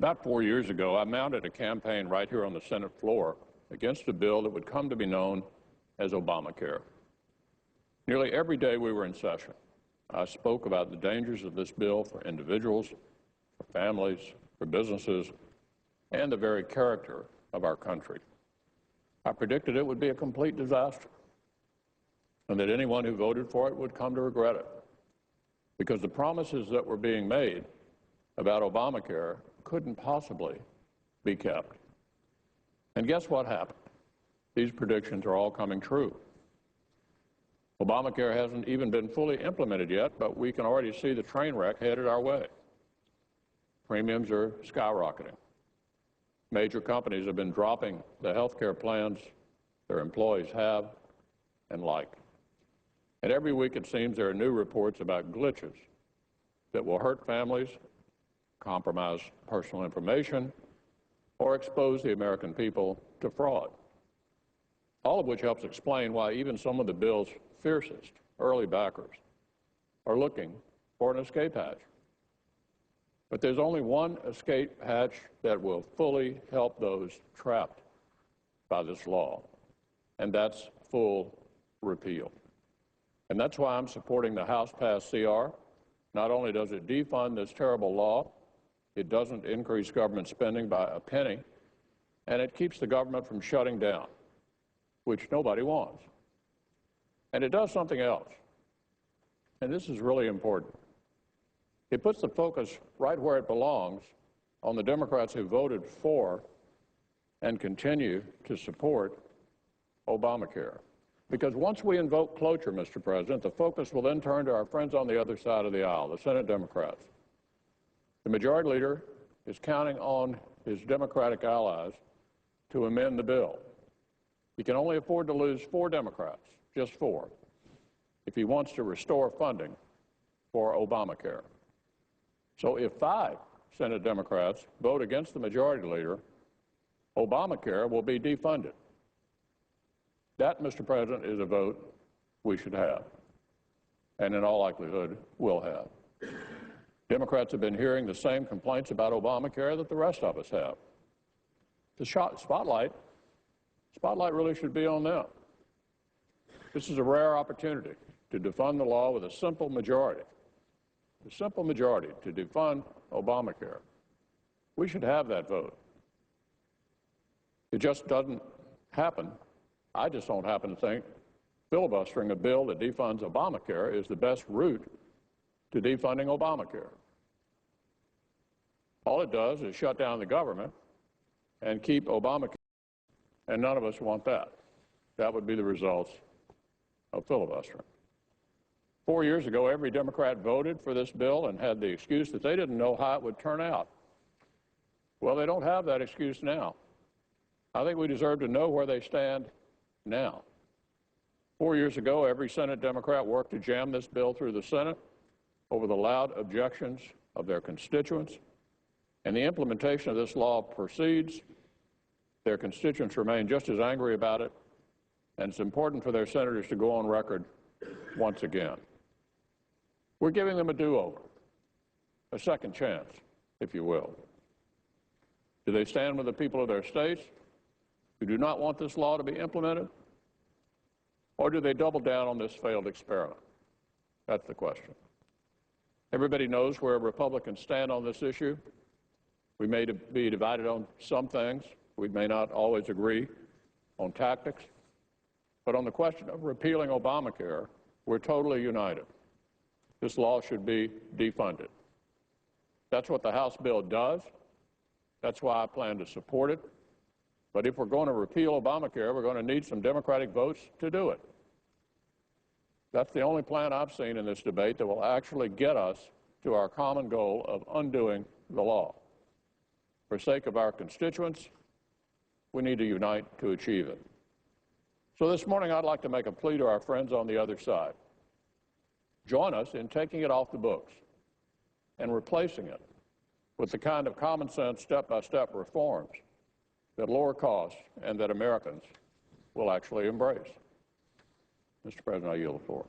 About 4 years ago, I mounted a campaign right here on the Senate floor against a bill that would come to be known as Obamacare. Nearly every day we were in session, I spoke about the dangers of this bill for individuals, for families, for businesses, and the very character of our country. I predicted it would be a complete disaster and that anyone who voted for it would come to regret it, because the promises that were being made about Obamacare couldn't possibly be kept. And guess what happened? These predictions are all coming true. Obamacare hasn't even been fully implemented yet, but we can already see the train wreck headed our way. Premiums are skyrocketing. Major companies have been dropping the health care plans their employees have and like. And every week it seems there are new reports about glitches that will hurt families, compromise personal information, or expose the American people to fraud. All of which helps explain why even some of the bill's fiercest early backers are looking for an escape hatch. But there's only one escape hatch that will fully help those trapped by this law, and that's full repeal. And that's why I'm supporting the House-passed CR. Not only does it defund this terrible law, it doesn't increase government spending by a penny, and it keeps the government from shutting down, which nobody wants. And it does something else, and this is really important. It puts the focus right where it belongs on the Democrats who voted for and continue to support Obamacare. Because once we invoke cloture, Mr. President, the focus will then turn to our friends on the other side of the aisle, the Senate Democrats. The majority leader is counting on his Democratic allies to amend the bill. He can only afford to lose 4 Democrats, just 4, if he wants to restore funding for Obamacare. So if 5 Senate Democrats vote against the majority leader, Obamacare will be defunded. That, Mr. President, is a vote we should have, and in all likelihood will have. Democrats have been hearing the same complaints about Obamacare that the rest of us have. The spotlight really should be on them. This is a rare opportunity to defund the law with a simple majority to defund Obamacare. We should have that vote. It just doesn't happen. I just don't happen to think filibustering a bill that defunds Obamacare is the best route to defunding Obamacare. All it does is shut down the government and keep Obamacare, and none of us want that. That would be the results of filibustering. 4 years ago, every Democrat voted for this bill and had the excuse that they didn't know how it would turn out. Well, they don't have that excuse now. I think we deserve to know where they stand now. 4 years ago, every Senate Democrat worked to jam this bill through the Senate over the loud objections of their constituents, and the implementation of this law proceeds. Their constituents remain just as angry about it, and it's important for their senators to go on record once again. We're giving them a do-over, a second chance, if you will. Do they stand with the people of their states who do not want this law to be implemented? Or do they double down on this failed experiment? That's the question. Everybody knows where Republicans stand on this issue. We may be divided on some things. We may not always agree on tactics. But on the question of repealing Obamacare, we're totally united. This law should be defunded. That's what the House bill does. That's why I plan to support it. But if we're going to repeal Obamacare, we're going to need some Democratic votes to do it. That's the only plan I've seen in this debate that will actually get us to our common goal of undoing the law. For the sake of our constituents, we need to unite to achieve it. So this morning, I'd like to make a plea to our friends on the other side. Join us in taking it off the books and replacing it with the kind of common sense, step-by-step reforms that lower costs and that Americans will actually embrace. Mr. President, I yield the floor.